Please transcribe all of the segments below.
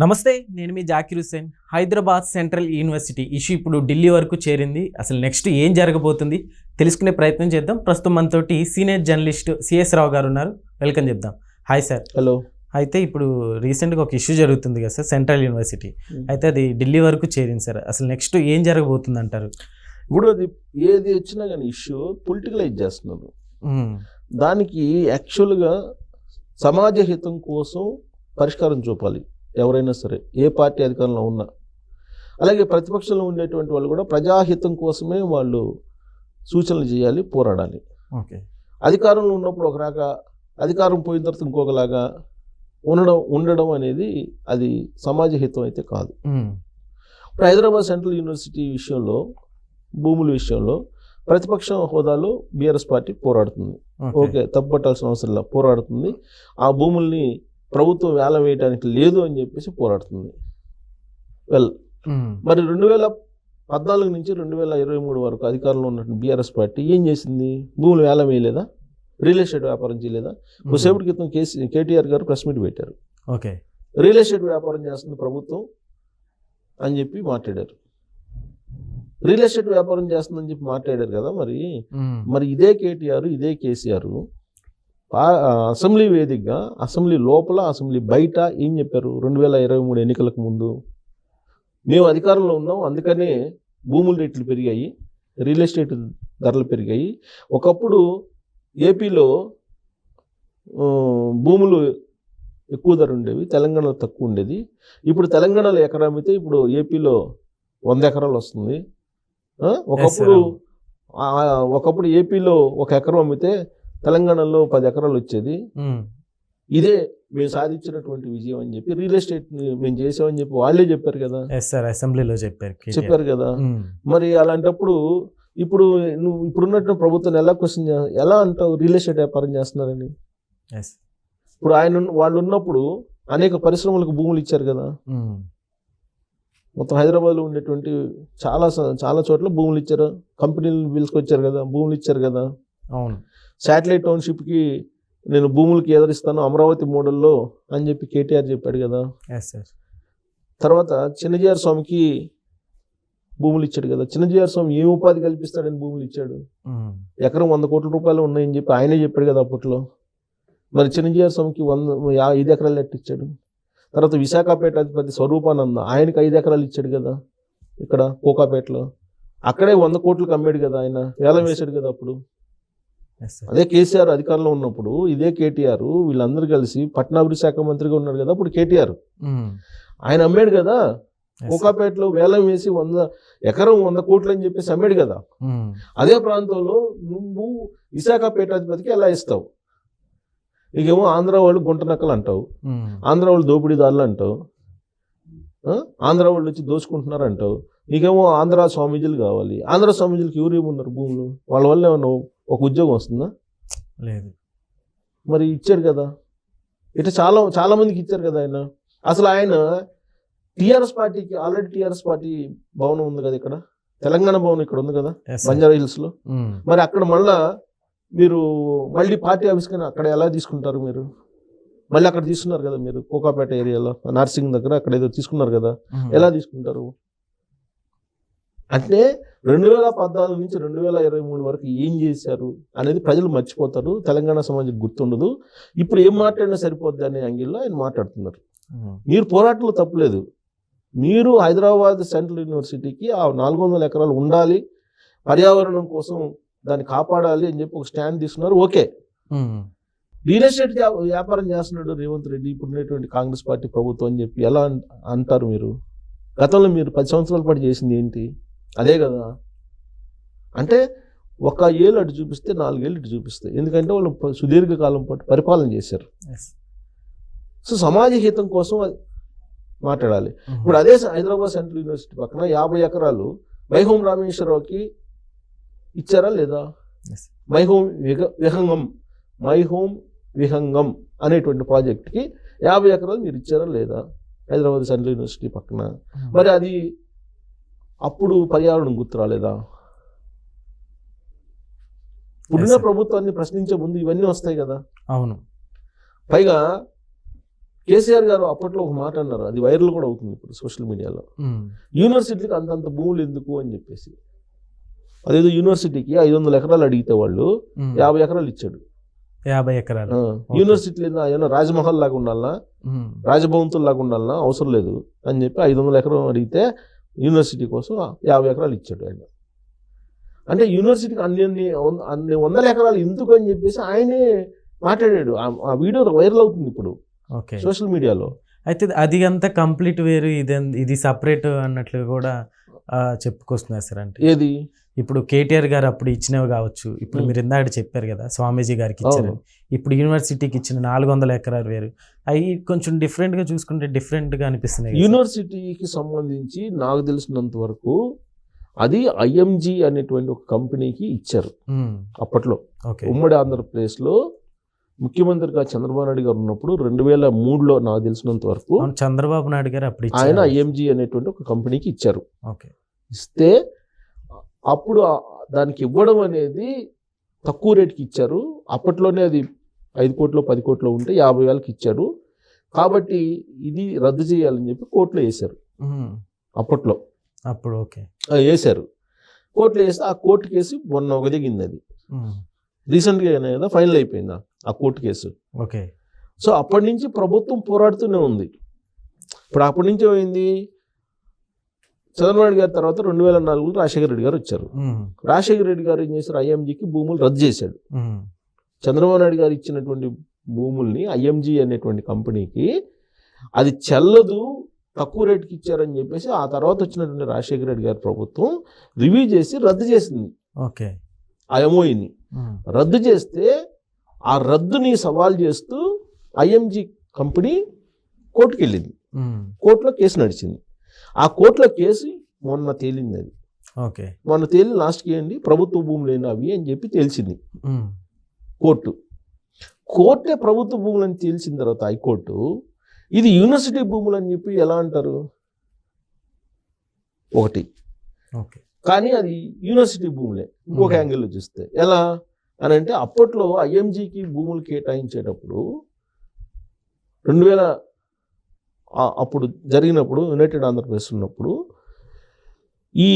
నమస్తే, నేను మీ Zakir Hussain. Hyderabad central university issue ఇప్పుడు ఢిల్లీ వరకు చేరింది. అసలు నెక్స్ట్ ఏం జరగబోతుంది తెలుసుకునే ప్రయత్నం చేద్దాం. ప్రస్తుతం మనతోటి సీనియర్ జర్నలిస్ట్ సిఎస్ రావు గారు ఉన్నారు. వెల్కమ్ చెప్దాం. Hi sir. హలో. అయితే ఇప్పుడు రీసెంట్గా ఒక ఇష్యూ జరుగుతుంది కదా సార్, సెంట్రల్ యూనివర్సిటీ. అయితే అది ఢిల్లీ వరకు చేరింది సార్. అసలు నెక్స్ట్ ఏం జరగబోతుంది అంటారు? ఇప్పుడు అది ఏది వచ్చినా కానీ ఇష్యూ పొలిటికలైజ్ చేస్తున్నారు. దానికి యాక్చువల్గా సమాజ హితం కోసం పరిష్కారం చూపాలి ఎవరైనా సరే, ఏ పార్టీ అధికారంలో ఉన్నా. అలాగే ప్రతిపక్షంలో ఉండేటువంటి వాళ్ళు కూడా ప్రజాహితం కోసమే వాళ్ళు సూచనలు చేయాలి, పోరాడాలి. ఓకే. అధికారంలో ఉన్నప్పుడు ఒక రక, అధికారం పోయిన తర్వాత ఇంకొకలాగా ఉండడం అనేది అది సమాజ హితం అయితే కాదు. ఇప్పుడు హైదరాబాద్ సెంట్రల్ యూనివర్సిటీ విషయంలో, భూముల విషయంలో ప్రతిపక్ష హోదాలో బీఆర్ఎస్ పార్టీ పోరాడుతుంది. ఓకే, తప్పుపట్టాల్సిన అవసరం లేదు, పోరాడుతుంది. ఆ భూముల్ని ప్రభుత్వం వేలం వేయడానికి లేదు అని చెప్పేసి పోరాడుతుంది. మరి 2014 నుంచి 2023 వరకు అధికారంలో ఉన్నటువంటి బీఆర్ఎస్ పార్టీ ఏం చేసింది? భూములు వేలం వేయలేదా? రియల్ ఎస్టేట్ వ్యాపారం చేయలేదా? కొద్దిసేపటి క్రితం కేటీఆర్ గారు ప్రెస్ మీట్ పెట్టారు. ఓకే, రియల్ ఎస్టేట్ వ్యాపారం చేస్తుంది ప్రభుత్వం అని చెప్పి మాట్లాడారు. రియల్ ఎస్టేట్ వ్యాపారం చేస్తుందని చెప్పి మాట్లాడారు కదా. మరి ఇదే కేటీఆర్, ఇదే కేసీఆర్ అసెంబ్లీ వేదికగా, అసెంబ్లీ లోపల, అసెంబ్లీ బయట ఏం చెప్పారు? 2023 ఎన్నికలకు ముందు మేము అధికారంలో ఉన్నాం, అందుకనే భూముల రేట్లు పెరిగాయి, రియల్ ఎస్టేట్ ధరలు పెరిగాయి. ఒకప్పుడు ఏపీలో భూములు ఎక్కువ ధర ఉండేవి, తెలంగాణలో తక్కువ ఉండేది. ఇప్పుడు తెలంగాణలో ఎకరా అమ్మితే ఇప్పుడు ఏపీలో 100 ఎకరాలు వస్తుంది. ఒకప్పుడు ఏపీలో 1 ఎకరం అమ్మితే తెలంగాణలో 10 ఎకరాలు వచ్చేది. ఇదే మేము సాధించినటువంటి విజయం అని చెప్పి, రియల్ ఎస్టేట్ మేము చేసామని చెప్పి వాళ్ళే చెప్పారు కదా. అసెంబ్లీలో చెప్పారు కదా. మరి అలాంటప్పుడు ఇప్పుడు నువ్వు ఇప్పుడున్నటువంటి ప్రభుత్వం ఎలా అంటావు రియల్ ఎస్టేట్ వ్యాపారం చేస్తున్నారని? ఇప్పుడు వాళ్ళు ఉన్నప్పుడు అనేక పరిశ్రమలకు భూములు ఇచ్చారు కదా. మొత్తం హైదరాబాద్లో ఉండేటువంటి చాలా చోట్ల భూములు ఇచ్చారు, కంపెనీలు పిలుచుకొచ్చారు కదా, భూములు ఇచ్చారు కదా. అవును. శాటిలైట్ టౌన్షిప్కి నేను భూములకి ఎదురిస్తాను అమరావతి మోడల్లో అని చెప్పి కేటీఆర్ చెప్పాడు కదా. తర్వాత చిన్నజీఆర్ స్వామికి భూములు ఇచ్చాడు కదా. చిన్నజీఆర్ స్వామి ఏ ఉపాధి కల్పిస్తాడని భూములు ఇచ్చాడు. ఎకరం 100 కోట్ల రూపాయలు ఉన్నాయని చెప్పి ఆయనే చెప్పాడు కదా అప్పట్లో. మరి చిన్నజీఆర్ స్వామికి 5 ఎకరాలు నెట్ ఇచ్చాడు. తర్వాత విశాఖపేట అధిపతి స్వరూపానంద, ఆయనకి 5 ఎకరాలు ఇచ్చాడు కదా ఇక్కడ కోకాపేటలో. అక్కడే 100 కోట్లకు అమ్మాడు కదా, ఆయన వేలం వేశాడు కదా అప్పుడు. అదే కేసీఆర్ అధికారంలో ఉన్నప్పుడు ఇదే కేటీఆర్ వీళ్ళందరూ కలిసి పట్టణాభివృద్ధి శాఖ మంత్రిగా ఉన్నాడు కదా అప్పుడు కేటీఆర్. ఆయన అమ్మాడు కదా కోకాపేటలో, వేలం వేసి 100 ఎకరం 100 కోట్లు అని చెప్పేసి అమ్మాడు కదా. అదే ప్రాంతంలో నువ్వు విశాఖపేట అధిపతికి ఎలా ఇస్తావు? ఇకేమో ఆంధ్ర వాళ్ళు గుంట నక్కలు అంటావు, ఆంధ్ర వాళ్ళు దోపిడీదారులు అంటావు, ఆంధ్ర వాళ్ళు వచ్చి దోచుకుంటున్నారు అంటావు. నీకేమో ఆంధ్ర స్వామీజీలు కావాలి. ఆంధ్ర స్వామీజీలకు ఎవరేమున్నారు భూములు? వాళ్ళ వల్ల ఏమన్నా ఒక ఉద్యోగం వస్తుందా? లేదు. మరి ఇచ్చాడు కదా. ఇట్లా చాలా మందికి ఇచ్చారు కదా ఆయన. అసలు ఆయన టీఆర్ఎస్ పార్టీకి ఆల్రెడీ టీఆర్ఎస్ పార్టీ భవనం ఉంది కదా ఇక్కడ, తెలంగాణ భవనం ఇక్కడ ఉంది కదా బంజారా హిల్స్ లో. మరి అక్కడ మళ్ళీ పార్టీ ఆఫీస్ కానీ అక్కడ ఎలా తీసుకుంటారు మీరు? మళ్ళీ అక్కడ తీసుకున్నారు కదా మీరు, కోకాపేట ఏరియాలో నర్సింగ్ దగ్గర అక్కడ ఏదో తీసుకున్నారు కదా, ఎలా తీసుకుంటారు? అంటే 2014 నుంచి 2023 వరకు ఏం చేశారు అనేది ప్రజలు మర్చిపోతారు, తెలంగాణ సమాజం గుర్తుండదు. ఇప్పుడు ఏం మాట్లాడినా సరిపోద్ది అనే యాంగిల్లో ఆయన మాట్లాడుతున్నారు. మీరు పోరాటంలో తప్పులేదు. మీరు హైదరాబాద్ సెంట్రల్ యూనివర్సిటీకి ఆ 400 ఎకరాలు ఉండాలి, పర్యావరణం కోసం దాన్ని కాపాడాలి అని చెప్పి ఒక స్టాండ్ తీసుకున్నారు. ఓకే, రియల్ ఎస్టేట్ వ్యాపారం చేస్తున్నాడు రేవంత్ రెడ్డి, ఇప్పుడున్నటువంటి కాంగ్రెస్ పార్టీ ప్రభుత్వం అని చెప్పి ఎలా అంటారు మీరు? గతంలో మీరు 10 సంవత్సరాల పాటు చేసింది ఏంటి? అదే కదా. అంటే 1 ఏళ్ళు అటు చూపిస్తే 4 ఏళ్ళు ఇటు చూపిస్తాయి. ఎందుకంటే వాళ్ళు సుదీర్ఘకాలం పాటు పరిపాలన చేశారు. సో సమాజ హితం కోసం మాట్లాడాలి. ఇప్పుడు అదే హైదరాబాద్ సెంట్రల్ యూనివర్సిటీ పక్కన 50 ఎకరాలు మైహోం రామేశ్వరరావుకి ఇచ్చారా లేదా? మైహోం విహంగం అనేటువంటి ప్రాజెక్ట్కి 50 ఎకరాలు మీరు ఇచ్చారా లేదా హైదరాబాద్ సెంట్రల్ యూనివర్సిటీ పక్కన? మరి అది అప్పుడు పర్యావరణం గుర్తు రాలేదా? ఇప్పుడున్న ప్రభుత్వాన్ని ప్రశ్నించే ముందు ఇవన్నీ వస్తాయి కదా. అవును. పైగా కేసీఆర్ గారు అప్పట్లో ఒక మాట అన్నారు, అది వైరల్ కూడా అవుతుంది ఇప్పుడు సోషల్ మీడియాలో. యూనివర్సిటీకి అంతంత భూములు ఎందుకు అని చెప్పేసి, అదేదో యూనివర్సిటీకి 500 ఎకరాలు అడిగితే వాళ్ళు 50 ఎకరాలు ఇచ్చాడు. 50 ఎకరాలు. యూనివర్సిటీ ఏమన్నా రాజమహల్ లాగా ఉండాలన్నా, రాజభవంతుల లాగా ఉండాలన్నా అవసరం లేదు అని చెప్పి 500 ఎకరం అడిగితే యూనివర్సిటీ కోసం 50 ఎకరాలు ఇచ్చాడు ఆయన. అంటే యూనివర్సిటీకి అన్ని 100 ఎకరాలు ఎందుకు అని చెప్పేసి ఆయనే మాట్లాడాడు. ఆ వీడియో వైరల్ అవుతుంది ఇప్పుడు సోషల్ మీడియాలో. అయితే అది అంతా కంప్లీట్ వేరు, ఇది సపరేట్ అన్నట్లు కూడా చెప్పుకొస్తున్నారు సార్. అంటే ఏది ఇప్పుడు కేటీఆర్ గారు అప్పుడు ఇచ్చినవి కావచ్చు, ఇప్పుడు మీరు ఇందాక చెప్పారు కదా స్వామీజీ గారికి ఇచ్చారని, ఇప్పుడు యూనివర్సిటీకి ఇచ్చిన 400 ఎకరాలు వేరు, అవి కొంచెం డిఫరెంట్గా చూసుకుంటే డిఫరెంట్గా అనిపిస్తున్నాయి. యూనివర్సిటీకి సంబంధించి నాకు తెలిసినంత వరకు అది ఐఎంజీ అనేటువంటి ఒక కంపెనీకి ఇచ్చారు అప్పట్లో. ఉమ్మడి ఆంధ్రప్రదేశ్లో ముఖ్యమంత్రిగా చంద్రబాబు నాయుడు గారు ఉన్నప్పుడు 2003లో నాకు తెలిసినంత వరకు చంద్రబాబు నాయుడు గారు అప్పుడు ఆయన ఐఎంజీ అనేటువంటి ఒక కంపెనీకి ఇచ్చారు. ఇస్తే అప్పుడు దానికి ఇవ్వడం అనేది తక్కువ రేటుకి ఇచ్చారు. అప్పట్లోనే అది 5 కోట్లు 10 కోట్లు ఉంటే 50,000కి ఇచ్చారు. కాబట్టి ఇది రద్దు చేయాలని చెప్పి కోర్టులో వేశారు అప్పట్లో. అప్పుడు వేశారు కోర్టులో వేస్తే ఆ కోర్టు కేసు మొన్న ఒక దిగింది. అది రీసెంట్గా కదా ఫైనల్ అయిపోయింది ఆ కోర్టు కేసు. సో అప్పటి నుంచి ప్రభుత్వం పోరాడుతూనే ఉంది. ఇప్పుడు అప్పటి నుంచి ఏమైంది, చంద్రబాబు నాయుడు గారి తర్వాత 2004లో రాజశేఖర రెడ్డి గారు వచ్చారు. రాజశేఖర రెడ్డి గారు ఏం చేశారు, ఐఎంజీకి భూములు రద్దు చేశాడు. చంద్రబాబు నాయుడు గారు ఇచ్చినటువంటి భూముల్ని ఐఎంజీ అనేటువంటి కంపెనీకి అది చెల్లదు, తక్కువ రేటుకి ఇచ్చారని చెప్పేసి ఆ తర్వాత వచ్చినటువంటి రాజశేఖర రెడ్డి గారి ప్రభుత్వం రివ్యూ చేసి రద్దు చేసింది. ఆ ఎంఓఈని రద్దు చేస్తే ఆ రద్దుని సవాల్ చేస్తూ ఐఎంజీ కంపెనీ కోర్టుకు వెళ్ళింది. కోర్టులో కేసు నడిచింది. ఆ కోర్టులో కేసు మొన్న తేలింది. అది మొన్న తేలి లాస్ట్కి ఏంటి, ప్రభుత్వ భూములు అవి అని చెప్పి తేల్చింది కోర్టే ప్రభుత్వ భూములు అని తేల్చిన తర్వాత హైకోర్టు ఇది యూనివర్సిటీ భూములు అని చెప్పి ఎలా అంటారు ఒకటి, కానీ అది యూనివర్సిటీ భూములే ఇంకొక యాంగిల్లో చూస్తే ఎలా అని అంటే, అప్పట్లో ఐఎంజీకి భూములు కేటాయించేటప్పుడు 2000 అప్పుడు జరిగినప్పుడు యునైటెడ్ ఆంధ్రప్రదేశ్ ఉన్నప్పుడు ఈ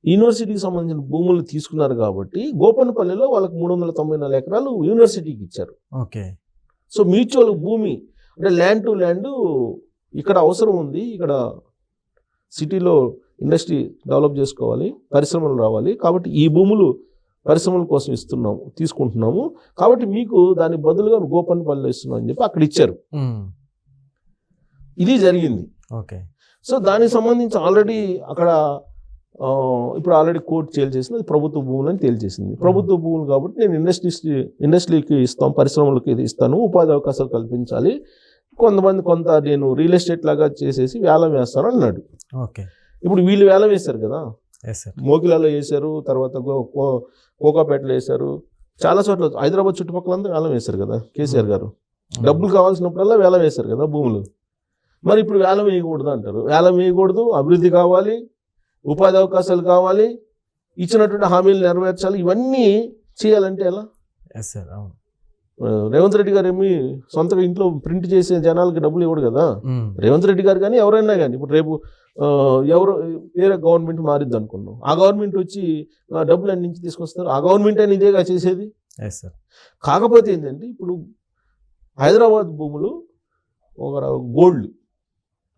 యూనివర్సిటీకి సంబంధించిన భూములు తీసుకున్నారు కాబట్టి గోపన్నపల్లిలో వాళ్ళకి 394 ఎకరాలు యూనివర్సిటీకి ఇచ్చారు. సో మ్యూచువల్ భూమి అంటే ల్యాండ్ టు ల్యాండ్ ఇక్కడ అవసరం ఉంది, ఇక్కడ సిటీలో ఇండస్ట్రీ డెవలప్ చేసుకోవాలి, పరిశ్రమలు రావాలి, కాబట్టి ఈ భూములు పరిశ్రమల కోసం తీసుకుంటున్నాము, కాబట్టి మీకు దాని బదులుగా గోపన్నపల్లిలో ఇస్తున్నాం అని చెప్పి అక్కడ ఇచ్చారు. ఇది జరిగింది. సో దానికి సంబంధించి ఆల్రెడీ అక్కడ ఇప్పుడు ఆల్రెడీ కోర్టు తేల్చేసింది, అది ప్రభుత్వ భూములు అని తేల్చేసింది. ప్రభుత్వ భూములు కాబట్టి నేను ఇండస్ట్రీకి ఇస్తాం, పరిశ్రమలకు ఇది ఇస్తాను, ఉపాధి అవకాశాలు కల్పించాలి, కొంత నేను రియల్ ఎస్టేట్ లాగా చేసేసి వేలం వేస్తాను అన్నాడు. ఇప్పుడు వీళ్ళు వేలం వేశారు కదా, మోకిలాలో వేశారు, తర్వాత కోకాపేటలో వేశారు, చాలా చోట్ల హైదరాబాద్ చుట్టుపక్కలంతా వేలం వేశారు కదా కేసీఆర్ గారు. డబ్బులు కావాల్సినప్పుడల్లా వేలం వేశారు కదా భూములు. మరి ఇప్పుడు వేలం వేయకూడదు అంటారు. వేలం వేయకూడదు, అభివృద్ధి కావాలి, ఉపాధి అవకాశాలు కావాలి, ఇచ్చినటువంటి హామీలు నెరవేర్చాలి, ఇవన్నీ చేయాలంటే ఎలా? రేవంత్ రెడ్డి గారు ఏమి సొంతగా ఇంట్లో ప్రింట్ చేసే జనాలకి డబ్బులు ఇవ్వడు కదా. రేవంత్ రెడ్డి గారు కానీ ఎవరైనా కానీ ఇప్పుడు రేపు ఎవరు వేరే గవర్నమెంట్ మారిద్ది అనుకున్నాం, ఆ గవర్నమెంట్ వచ్చి డబ్బులు అన్ని నుంచి తీసుకొస్తారు, ఆ గవర్నమెంట్ అని ఇదేగా చేసేది. కాకపోతే ఏంటంటే ఇప్పుడు హైదరాబాద్ భూములు ఒక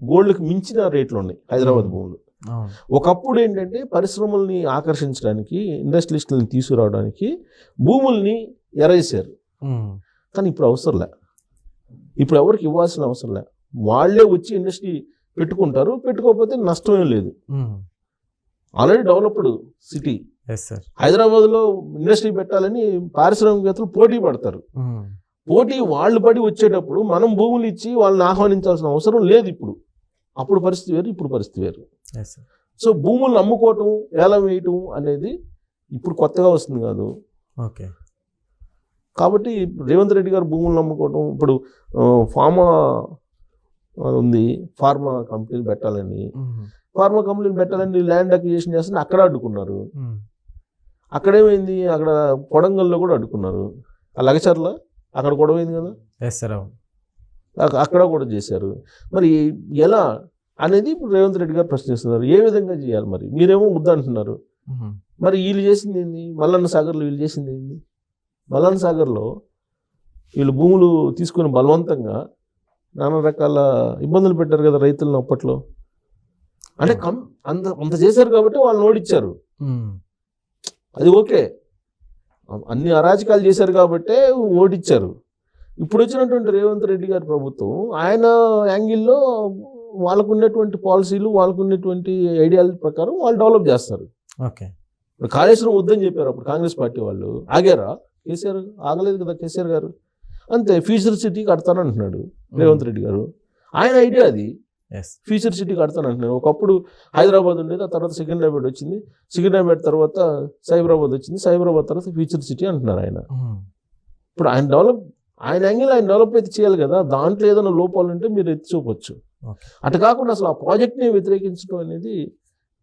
గోల్డ్కి మించిన రేట్లు ఉన్నాయి హైదరాబాద్ భూములు. ఒకప్పుడు ఏంటంటే పరిశ్రమల్ని ఆకర్షించడానికి, ఇండస్ట్రియలిస్టులను తీసుకురావడానికి భూముల్ని ఎరేసారు. కానీ ఇప్పుడు అవసరంలే, ఇప్పుడు ఎవరికి ఇవ్వాల్సిన అవసరంలే, వాళ్ళే వచ్చి ఇండస్ట్రీ పెట్టుకుంటారు, పెట్టుకోకపోతే నష్టమేం లేదు. ఆల్రెడీ డెవలప్డ్ సిటీ హైదరాబాద్లో ఇండస్ట్రీ పెట్టాలని పారిశ్రామికవేత్తలు పోటీ పడతారు. పోటీ వాళ్ళు పడి వచ్చేటప్పుడు మనం భూములు ఇచ్చి వాళ్ళని ఆహ్వానించాల్సిన అవసరం లేదు. అప్పుడు పరిస్థితి వేరు, ఇప్పుడు పరిస్థితి వేరు. సో భూములను అమ్ముకోవటం, వేలం వేయటం అనేది ఇప్పుడు కొత్తగా వస్తుంది కాదు. కాబట్టి రేవంత్ రెడ్డి గారు భూములను అమ్ముకోవటం, ఇప్పుడు ఫార్మా ఉంది, ఫార్మా కంపెనీలు పెట్టాలని ల్యాండ్ అక్విజిషన్ చేస్తే అక్కడ అడ్డుకున్నారు. అక్కడేమైంది, అక్కడ కొడంగల్లో కూడా అడ్డుకున్నారు. ఆ లగచర్ల అక్కడ గొడవైంది కదా. అక్కడ కూడా చేశారు. మరి ఎలా అనేది ఇప్పుడు రేవంత్ రెడ్డి గారు ప్రశ్నిస్తున్నారు. ఏ విధంగా చేయాలి? మరి మీరేమో ముద్ద అంటున్నారు. మరి వీళ్ళు చేసింది ఏంది? మల్లన్న సాగర్లో వీళ్ళు చేసింది ఏంది? మల్లన్న సాగర్లో వీళ్ళు భూములు తీసుకుని బలవంతంగా నానా రకాల ఇబ్బందులు పెట్టారు కదా రైతులను అప్పట్లో. అంటే అంత చేశారు కాబట్టి వాళ్ళని ఓడిచ్చారు. అది ఓకే, అన్ని అరాచకాలు చేశారు కాబట్టే ఓడిచ్చారు. ఇప్పుడు వచ్చినటువంటి రేవంత్ రెడ్డి గారి ప్రభుత్వం ఆయన యాంగిల్లో వాళ్ళకు ఉన్నటువంటి పాలసీలు, వాళ్ళకు ఉన్నటువంటి ఐడియాలజీ ప్రకారం వాళ్ళు డెవలప్ చేస్తారు. ఓకే, ఇప్పుడు కాళేశ్వరం వద్దని చెప్పారు అప్పుడు కాంగ్రెస్ పార్టీ వాళ్ళు. ఆగారా? కేసీఆర్ ఆగలేదు కదా. కేసీఆర్ గారు అంతే, ఫ్యూచర్ సిటీ కడతానంటున్నాడు రేవంత్ రెడ్డి గారు. ఆయన ఐడియా అది, ఫ్యూచర్ సిటీ కడతానంటున్నాడు. ఒకప్పుడు హైదరాబాద్ ఉండేది, ఆ తర్వాత సికింద్రాబాద్ వచ్చింది, సికింద్రాబాద్ తర్వాత సైబరాబాద్ వచ్చింది, సైబరాబాద్ తర్వాత ఫ్యూచర్ సిటీ అంటున్నారు ఆయన. ఇప్పుడు ఆయన యాంగిల్ ఆయన డెవలప్ అయితే చేయాలి కదా. దాంట్లో ఏదైనా లోపాలు ఉంటే మీరు ఎత్తి చూపొచ్చు. అటు కాకుండా అసలు ఆ ప్రాజెక్ట్ని వ్యతిరేకించడం అనేది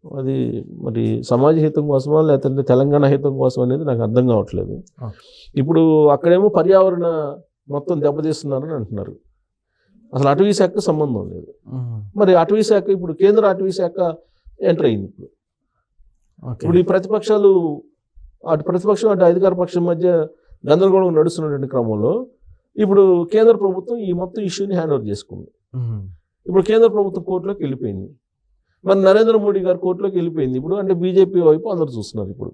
అది మరి సమాజ హితం కోసమా లేకపోతే తెలంగాణ హితం కోసం అనేది నాకు అర్థం కావట్లేదు. ఇప్పుడు అక్కడేమో పర్యావరణ మొత్తం దెబ్బతీస్తున్నారని అంటున్నారు. అసలు అటవీ శాఖకు సంబంధం లేదు. మరి అటవీ శాఖ ఇప్పుడు కేంద్ర అటవీ శాఖ ఎంటర్ అయింది. ఇప్పుడు ఈ ప్రతిపక్షాలు ప్రతిపక్షం అటు అధికార పక్షం మధ్య గందరగోళం నడుస్తున్నటువంటి క్రమంలో ఇప్పుడు కేంద్ర ప్రభుత్వం ఈ మొత్తం ఇష్యూని హ్యాండ్ ఓవర్ చేసుకుంది. ఇప్పుడు కేంద్ర ప్రభుత్వం కోర్టులోకి వెళ్ళిపోయింది. మరి నరేంద్ర మోడీ గారు కోర్టులోకి వెళ్ళిపోయింది. ఇప్పుడు అంటే బీజేపీ వైపు అందరు చూస్తున్నారు. ఇప్పుడు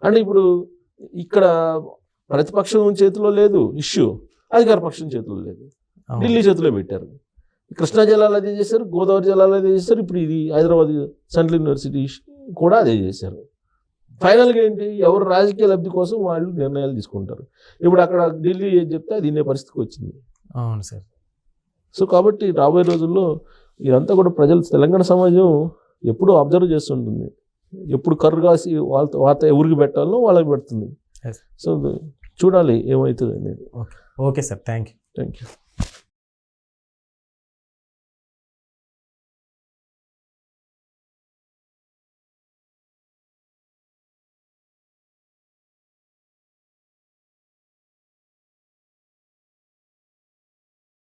అంటే ఇప్పుడు ఇక్కడ ప్రతిపక్షం చేతిలో లేదు ఇష్యూ, అధికార పక్షం చేతిలో లేదు, ఢిల్లీ చేతిలో పెట్టారు. కృష్ణా జిల్లాలో అదే చేశారు, గోదావరి జిల్లాలో అదే చేశారు, ఇప్పుడు ఇది హైదరాబాద్ సెంట్రల్ యూనివర్సిటీ కూడా అదే చేశారు. ఫైనల్గా ఏంటి, ఎవరు రాజకీయ లబ్ధి కోసం వాళ్ళు నిర్ణయాలు తీసుకుంటారు. ఇప్పుడు అక్కడ ఢిల్లీ ఏది చెప్తే అది వినే పరిస్థితికి వచ్చింది. అవును సార్. సో కాబట్టి రాబోయే రోజుల్లో ఇదంతా కూడా ప్రజలు, తెలంగాణ సమాజం ఎప్పుడూ అబ్జర్వ్ చేస్తుంటుంది. ఎప్పుడు కర్రు కాసి వాళ్ళతో ఎవరికి పెట్టాలో వాళ్ళకి పెడుతుంది. సో చూడాలి ఏమవుతుంది అనేది. Okay sir, thank you.